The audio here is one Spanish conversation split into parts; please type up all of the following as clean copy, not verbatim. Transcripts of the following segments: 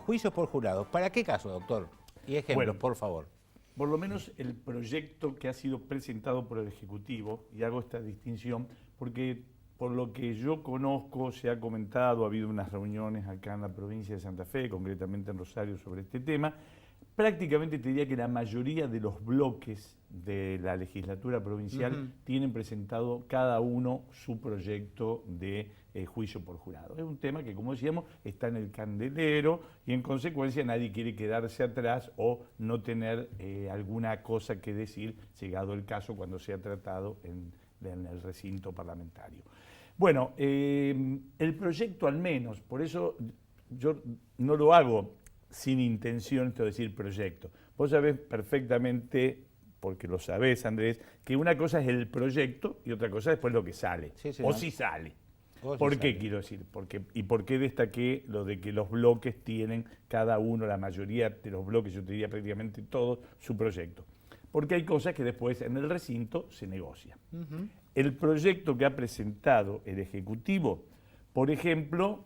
Juicios por jurado. ¿Para qué caso, doctor? Y ejemplo, Bueno, por favor. Por lo menos el proyecto que ha sido presentado por el Ejecutivo, y hago esta distinción porque por lo que yo conozco, se ha comentado, ha habido unas reuniones acá en la provincia de Santa Fe, concretamente en Rosario, sobre este tema. Prácticamente te diría que la mayoría de los bloques de la legislatura provincial tienen presentado cada uno su proyecto de juicio por jurado. Es un tema que, como decíamos, está en el candelero y en consecuencia nadie quiere quedarse atrás o no tener alguna cosa que decir, llegado el caso, cuando sea tratado en el recinto parlamentario. Bueno, el proyecto al menos, por eso yo no lo hago sin intención de decir proyecto. Vos sabés perfectamente, porque lo sabés, Andrés, que una cosa es el proyecto y otra cosa es después lo que sale. Sí, o si sale. ¿Por qué quiero decir? ¿Y por qué destaqué lo de que los bloques tienen, cada uno, la mayoría de los bloques, yo te diría prácticamente todos, su proyecto? Porque hay cosas que después en el recinto se negocian. El proyecto que ha presentado el Ejecutivo, por ejemplo,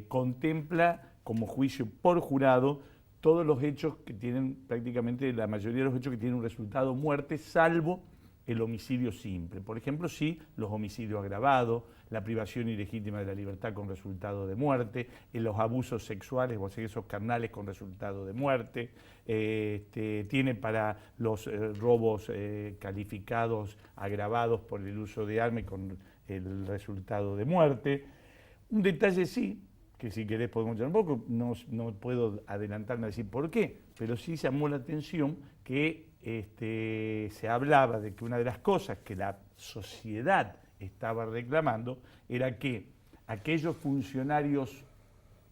contempla como juicio por jurado todos los hechos que tienen, prácticamente la mayoría de los hechos que tienen un resultado muerte, salvo el homicidio simple. Por ejemplo, sí, los homicidios agravados, la privación ilegítima de la libertad con resultado de muerte, los abusos sexuales o excesos carnales con resultado de muerte, tiene para los robos calificados agravados por el uso de armas con el resultado de muerte. Un detalle sí, que si querés podemos hablar un poco, no puedo adelantarme a decir por qué, pero sí llamó la atención que se hablaba de que una de las cosas que la sociedad estaba reclamando era que aquellos funcionarios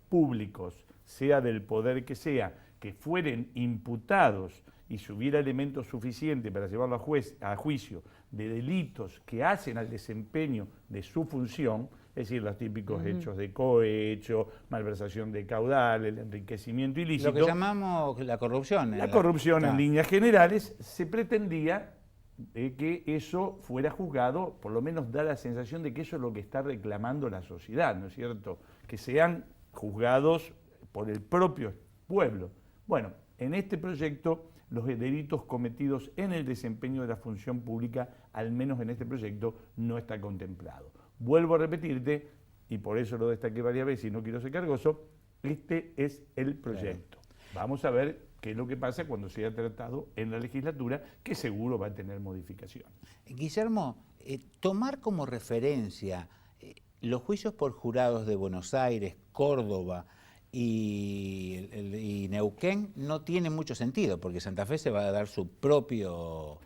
públicos, sea del poder que sea, que fueren imputados y si hubiera elementos suficientes para llevarlo a juicio de delitos que hacen al desempeño de su función, es decir, los típicos hechos de cohecho, malversación de caudal, el enriquecimiento ilícito. Lo que llamamos la corrupción. La corrupción en líneas generales, se pretendía que eso fuera juzgado, por lo menos da la sensación de que eso es lo que está reclamando la sociedad, ¿no es cierto? Que sean juzgados por el propio pueblo. Bueno, en este proyecto, los delitos cometidos en el desempeño de la función pública, al menos en este proyecto, no está contemplado. Vuelvo a repetirte, y por eso lo destaqué varias veces y no quiero ser cargoso, este es el proyecto. Vamos a ver qué es lo que pasa cuando sea tratado en la legislatura, que seguro va a tener modificación. Guillermo, tomar como referencia los juicios por jurados de Buenos Aires, Córdoba y Neuquén no tiene mucho sentido, porque Santa Fe se va a dar su propio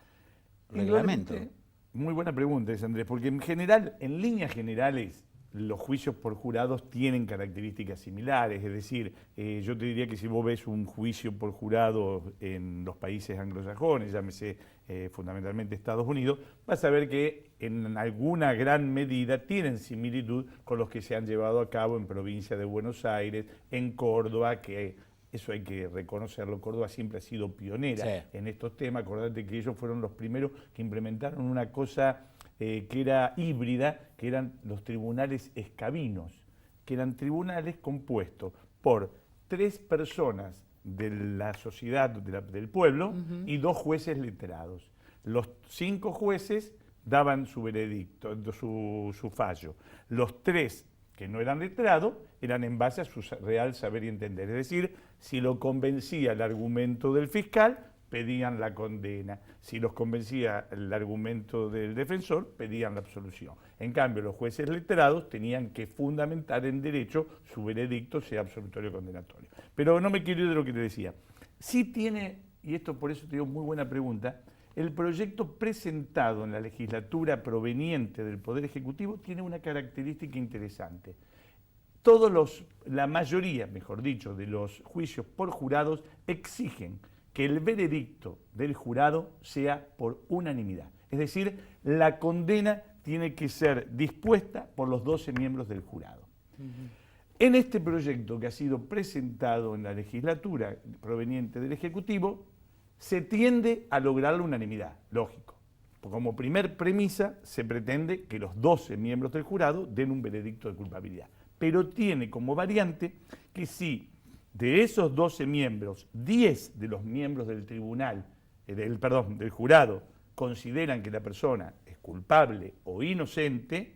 reglamento. Muy buena pregunta, Andrés, porque en general, en líneas generales, los juicios por jurados tienen características similares, es decir, yo te diría que si vos ves un juicio por jurado en los países anglosajones, llámese fundamentalmente Estados Unidos, vas a ver que en alguna gran medida tienen similitud con los que se han llevado a cabo en provincia de Buenos Aires, en Córdoba, que eso hay que reconocerlo, Córdoba siempre ha sido pionera en estos temas. Acordate que ellos fueron los primeros que implementaron una cosa que era híbrida, que eran los tribunales escabinos, que eran tribunales compuestos por 3 personas de la sociedad, del pueblo, y 2 jueces letrados. Los 5 jueces daban su veredicto, su fallo. Los 3 que no eran letrados, eran en base a su real saber y entender. Es decir, si lo convencía el argumento del fiscal, pedían la condena. Si los convencía el argumento del defensor, pedían la absolución. En cambio, los jueces letrados tenían que fundamentar en derecho su veredicto, sea absolutorio o condenatorio. Pero no me quiero ir de lo que te decía. Sí tiene, y esto por eso te digo muy buena pregunta, el proyecto presentado en la legislatura proveniente del Poder Ejecutivo tiene una característica interesante. La mayoría, mejor dicho, de los juicios por jurados exigen que el veredicto del jurado sea por unanimidad. Es decir, la condena tiene que ser dispuesta por los 12 miembros del jurado. En este proyecto que ha sido presentado en la legislatura proveniente del Ejecutivo, se tiende a lograr la unanimidad, lógico. Como primer premisa, se pretende que los 12 miembros del jurado den un veredicto de culpabilidad. pero tiene como variante que si de esos 12 miembros, 10 de los miembros del tribunal, del jurado, consideran que la persona es culpable o inocente,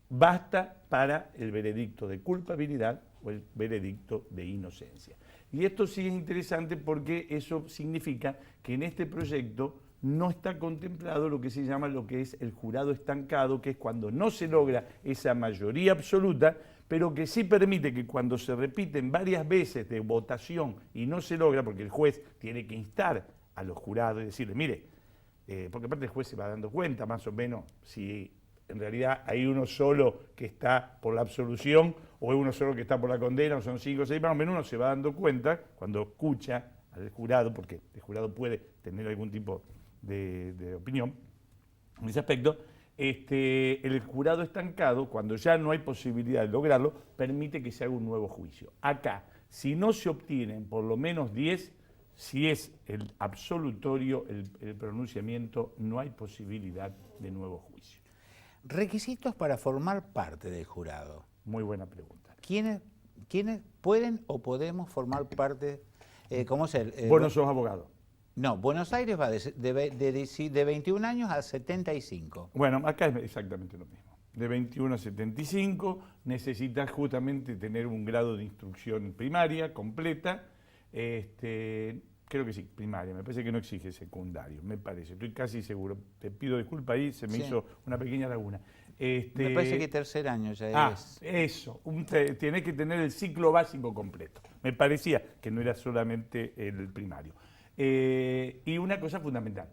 basta para el veredicto de culpabilidad o el veredicto de inocencia. Y esto sí es interesante porque eso significa que en este proyecto no está contemplado lo que se llama lo que es el jurado estancado, que es cuando no se logra esa mayoría absoluta, pero que sí permite que cuando se repiten varias veces de votación y no se logra, porque el juez tiene que instar a los jurados y decirle, mire, porque aparte el juez se va dando cuenta más o menos si en realidad hay uno solo que está por la absolución o es uno solo que está por la condena, o son 5 o 6, más o menos uno se va dando cuenta cuando escucha al jurado, porque el jurado puede tener algún tipo de opinión en ese aspecto. El jurado estancado, cuando ya no hay posibilidad de lograrlo, permite que se haga un nuevo juicio. Acá, si no se obtienen por lo menos 10, si es el absolutorio, el pronunciamiento, no hay posibilidad de nuevo juicio. Requisitos para formar parte del jurado. Muy buena pregunta. ¿Quiénes pueden o podemos formar parte? ¿Cómo es Vos no sos abogado. No, Buenos Aires va de 21 años a 75. Bueno, acá es exactamente lo mismo. De 21 a 75 necesitas justamente tener un grado de instrucción primaria completa. Creo que sí, primaria. Me parece que no exige secundario, me parece. Estoy casi seguro. Te pido disculpas ahí, se me hizo una pequeña laguna. Me parece que tercer año ya es. Eso. Tienes que tener el ciclo básico completo. Me parecía que no era solamente el primario. Y una cosa fundamental,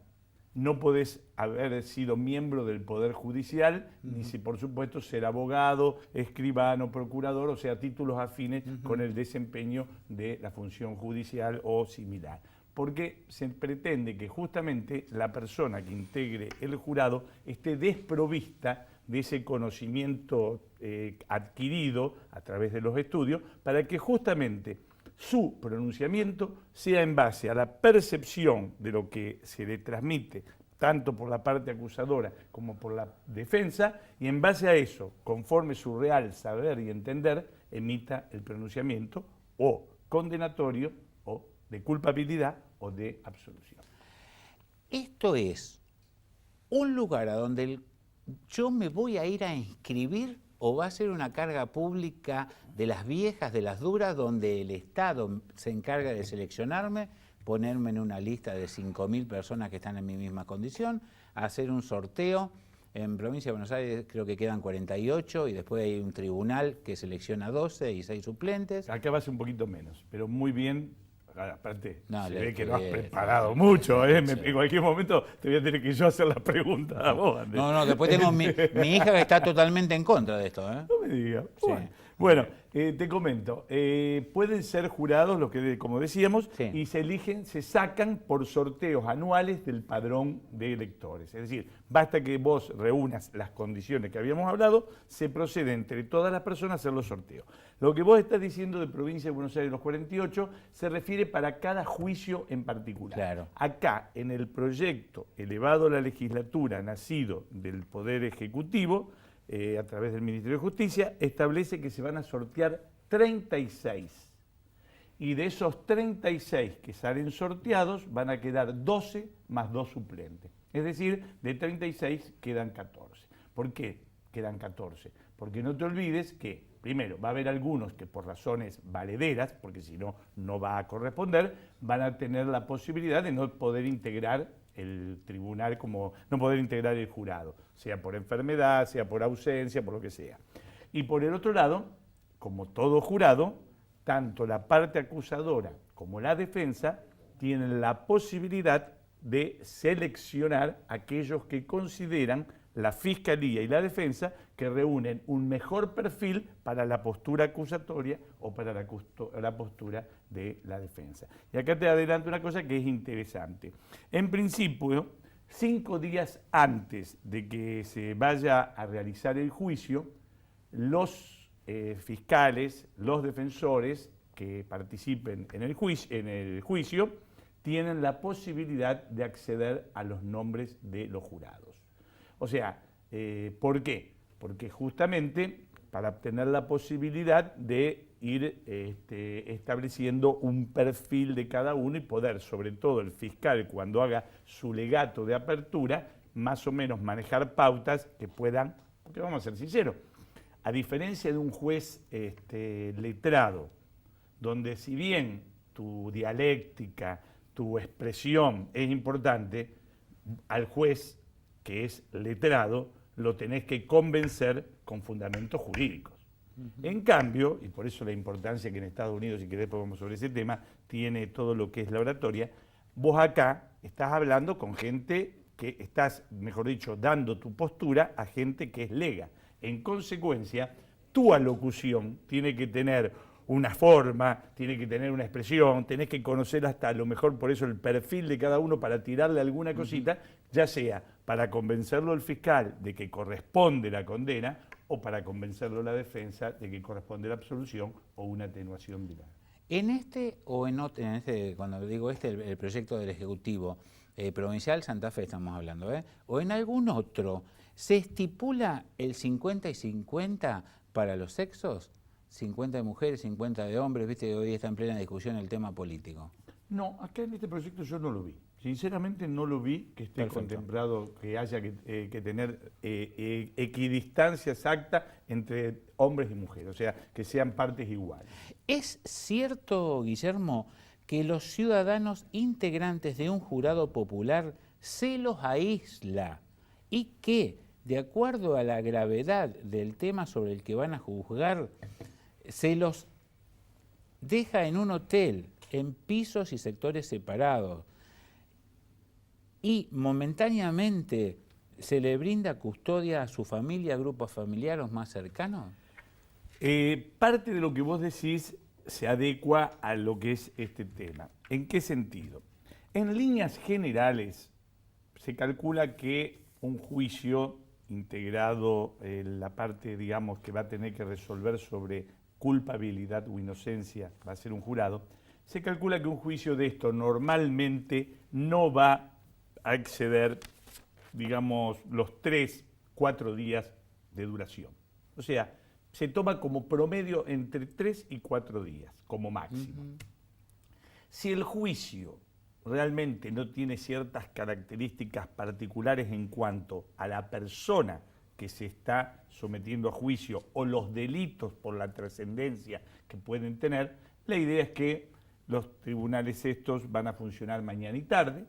no podés haber sido miembro del Poder Judicial, ni si por supuesto ser abogado, escribano, procurador, o sea, títulos afines con el desempeño de la función judicial o similar. Porque se pretende que justamente la persona que integre el jurado esté desprovista de ese conocimiento adquirido a través de los estudios, para que justamente su pronunciamiento sea en base a la percepción de lo que se le transmite, tanto por la parte acusadora como por la defensa, y en base a eso, conforme su real saber y entender, emita el pronunciamiento o condenatorio o de culpabilidad o de absolución. Esto es un lugar a donde yo me voy a ir a inscribir, o va a ser una carga pública de las viejas, de las duras, donde el Estado se encarga de seleccionarme, ponerme en una lista de 5.000 personas que están en mi misma condición, hacer un sorteo. En Provincia de Buenos Aires creo que quedan 48 y después hay un tribunal que selecciona 12 y 6 suplentes. Acá va a ser un poquito menos, pero muy bien. Aparte, No, se ve que no has preparado mucho, ¿eh? Sí. En cualquier momento te voy a tener que yo hacer la pregunta a vos, Andrés. No, después tengo mi hija que está totalmente en contra de esto, ¿eh? No me digas. Sí. Bueno, te comento, pueden ser jurados, los que como decíamos, Sí. y se sacan por sorteos anuales del padrón de electores. Es decir, basta que vos reúnas las condiciones que habíamos hablado, se procede entre todas las personas a hacer los sorteos. Lo que vos estás diciendo de Provincia de Buenos Aires, los 48, se refiere para cada juicio en particular. Claro. Acá, en el proyecto elevado a la legislatura, nacido del Poder Ejecutivo, a través del Ministerio de Justicia, establece que se van a sortear 36. Y de esos 36 que salen sorteados, van a quedar 12 más 2 suplentes. Es decir, de 36 quedan 14. ¿Por qué quedan 14? Porque no te olvides que, primero, va a haber algunos que por razones valederas, porque si no, no va a corresponder, van a tener la posibilidad de no poder integrar el tribunal, como no poder integrar el jurado, sea por enfermedad, sea por ausencia, por lo que sea. Y por el otro lado, como todo jurado, tanto la parte acusadora como la defensa tienen la posibilidad de seleccionar aquellos que consideran la Fiscalía y la Defensa que reúnen un mejor perfil para la postura acusatoria o para la postura de la defensa. Y acá te adelanto una cosa que es interesante. En principio, 5 días antes de que se vaya a realizar el juicio, los fiscales, los defensores que participen en el juicio tienen la posibilidad de acceder a los nombres de los jurados. O sea, ¿por qué? Porque justamente para tener la posibilidad de ir estableciendo un perfil de cada uno y poder, sobre todo el fiscal, cuando haga su legato de apertura, más o menos manejar pautas que puedan, porque vamos a ser sinceros, a diferencia de un juez letrado, donde si bien tu dialéctica, tu expresión es importante, al juez que es letrado lo tenés que convencer con fundamentos jurídicos. En cambio, y por eso la importancia que en Estados Unidos, si querés podemos sobre ese tema, tiene todo lo que es la oratoria, vos acá estás hablando con gente que estás, mejor dicho, dando tu postura a gente que es lega. En consecuencia, tu alocución tiene que tener una forma, tiene que tener una expresión, tenés que conocer hasta a lo mejor por eso el perfil de cada uno para tirarle alguna cosita, ya sea para convencerlo al fiscal de que corresponde la condena o para convencerlo a la defensa de que corresponde la absolución o una atenuación de la... En este o en otro, cuando digo el proyecto del Ejecutivo Provincial Santa Fe estamos hablando, o en algún otro, ¿se estipula el 50 y 50 para los sexos? 50 de mujeres, 50 de hombres, viste que hoy está en plena discusión el tema político. No, acá en este proyecto yo no lo vi. Sinceramente no lo vi que esté contemplado que haya que tener equidistancia exacta entre hombres y mujeres, o sea, que sean partes iguales. ¿Es cierto, Guillermo, que los ciudadanos integrantes de un jurado popular se los aísla y que, de acuerdo a la gravedad del tema sobre el que van a juzgar, se los deja en un hotel, en pisos y sectores separados, y momentáneamente se le brinda custodia a su familia, grupos familiares más cercanos? Parte de lo que vos decís se adecua a lo que es este tema. ¿En qué sentido? En líneas generales se calcula que un juicio integrado en la parte, digamos, que va a tener que resolver sobre culpabilidad o inocencia, va a ser un jurado, se calcula que un juicio de esto normalmente no va a exceder, digamos, los 3, 4 días de duración. O sea, se toma como promedio entre 3 y 4 días, como máximo. Si el juicio realmente no tiene ciertas características particulares en cuanto a la persona que se está sometiendo a juicio o los delitos por la trascendencia que pueden tener, la idea es que los tribunales estos van a funcionar mañana y tarde,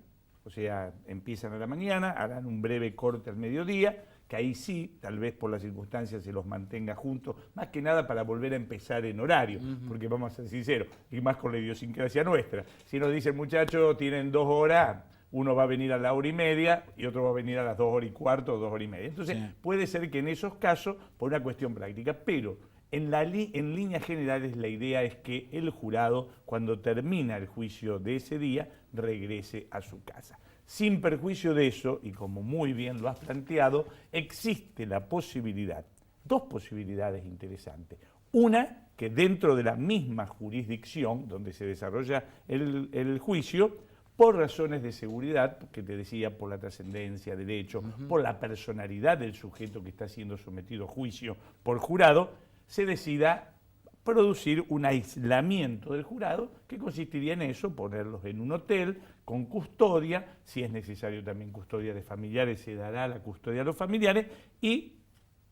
o sea, empiezan a la mañana, harán un breve corte al mediodía, que ahí sí, tal vez por las circunstancias se los mantenga juntos, más que nada para volver a empezar en horario, porque vamos a ser sinceros, y más con la idiosincrasia nuestra. Si nos dicen, muchachos, tienen 2 horas, uno va a venir a la 1:30 y otro va a venir a las 2:15 o 2:30. Entonces, puede ser que en esos casos, por una cuestión práctica, pero en líneas generales la idea es que el jurado, cuando termina el juicio de ese día, regrese a su casa. Sin perjuicio de eso, y como muy bien lo has planteado, existe la posibilidad, 2 posibilidades interesantes. Una, que dentro de la misma jurisdicción donde se desarrolla el juicio, por razones de seguridad, que te decía, por la trascendencia del hecho, por la personalidad del sujeto que está siendo sometido a juicio por jurado, se decida producir un aislamiento del jurado que consistiría en eso, ponerlos en un hotel con custodia, si es necesario también custodia de familiares, se dará la custodia a los familiares y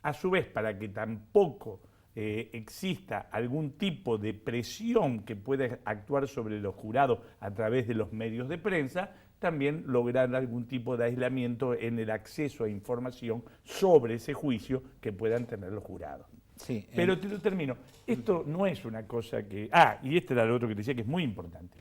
a su vez para que tampoco exista algún tipo de presión que pueda actuar sobre los jurados a través de los medios de prensa, también lograr algún tipo de aislamiento en el acceso a información sobre ese juicio que puedan tener los jurados. Sí, pero te lo termino. Esto no es una cosa que... y este era lo otro que te decía que es muy importante.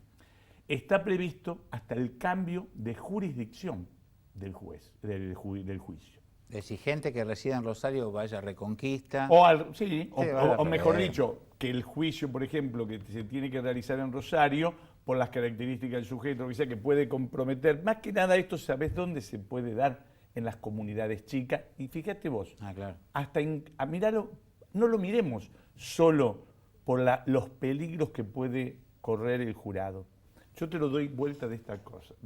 Está previsto hasta el cambio de jurisdicción del juez, del juicio. Es decir, gente que resida en Rosario vaya a Reconquista. O mejor dicho, que el juicio, por ejemplo, que se tiene que realizar en Rosario, por las características del sujeto, que puede comprometer. Más que nada esto, ¿sabés dónde se puede dar? En las comunidades chicas. Y fíjate vos, claro. hasta mirarlo, no lo miremos solo por los peligros que puede correr el jurado. Yo te lo doy vuelta de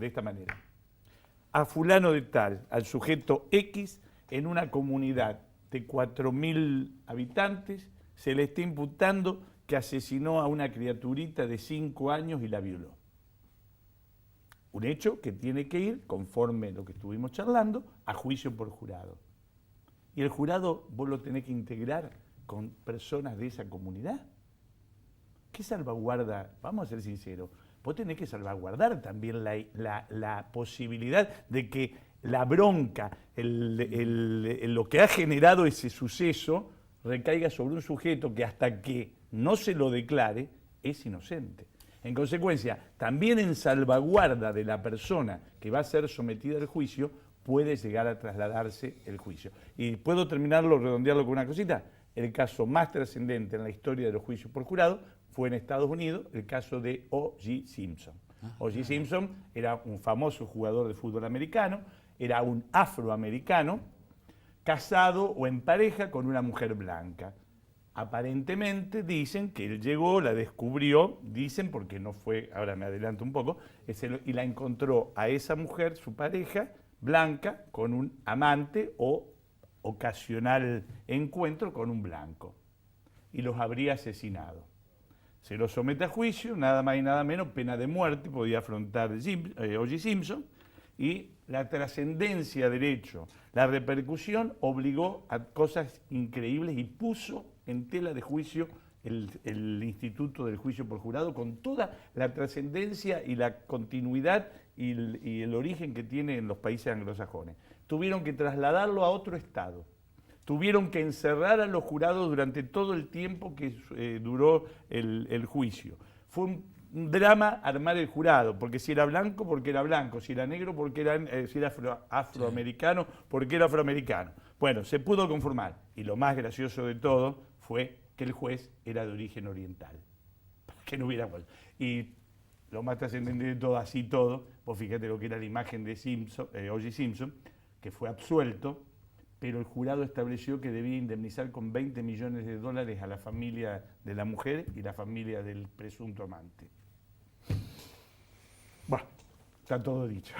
esta manera. A fulano de tal, al sujeto X, en una comunidad de 4.000 habitantes, se le está imputando que asesinó a una criaturita de 5 años y la violó. Un hecho que tiene que ir, conforme lo que estuvimos charlando, a juicio por jurado. Y el jurado vos lo tenés que integrar con personas de esa comunidad. ¿Qué salvaguarda? Vamos a ser sinceros, vos tenés que salvaguardar también la posibilidad de que la bronca, lo que ha generado ese suceso, recaiga sobre un sujeto que hasta que no se lo declare es inocente. En consecuencia, también en salvaguarda de la persona que va a ser sometida al juicio, puede llegar a trasladarse el juicio. Y puedo terminarlo, redondearlo con una cosita. El caso más trascendente en la historia de los juicios por jurado fue en Estados Unidos, el caso de O.J. Simpson. O.J. Simpson era un famoso jugador de fútbol americano, era un afroamericano, casado o en pareja con una mujer blanca. Aparentemente dicen que él llegó, la descubrió, dicen porque no fue, ahora me adelanto un poco, y la encontró a esa mujer, su pareja, blanca, con un amante o ocasional encuentro con un blanco. Y los habría asesinado. Se lo somete a juicio, nada más y nada menos, pena de muerte, podía afrontar O.J. Simpson, y la trascendencia del hecho, la repercusión obligó a cosas increíbles y puso en tela de juicio el Instituto del Juicio por Jurado con toda la trascendencia y la continuidad y el origen que tiene en los países anglosajones. Tuvieron que trasladarlo a otro estado. Tuvieron que encerrar a los jurados durante todo el tiempo que duró el juicio. Fue un drama armar el jurado, porque si era blanco, porque era blanco, si era negro, porque era, si era afroamericano, porque era afroamericano. Bueno, se pudo conformar. Y lo más gracioso de todo fue que el juez era de origen oriental. Para que no hubiera... Y lo más trascendente de todo, así todo, vos fíjate lo que era la imagen de O.J. Simpson, que fue absuelto, pero el jurado estableció que debía indemnizar con $20 millones a la familia de la mujer y la familia del presunto amante. Bueno, está todo dicho.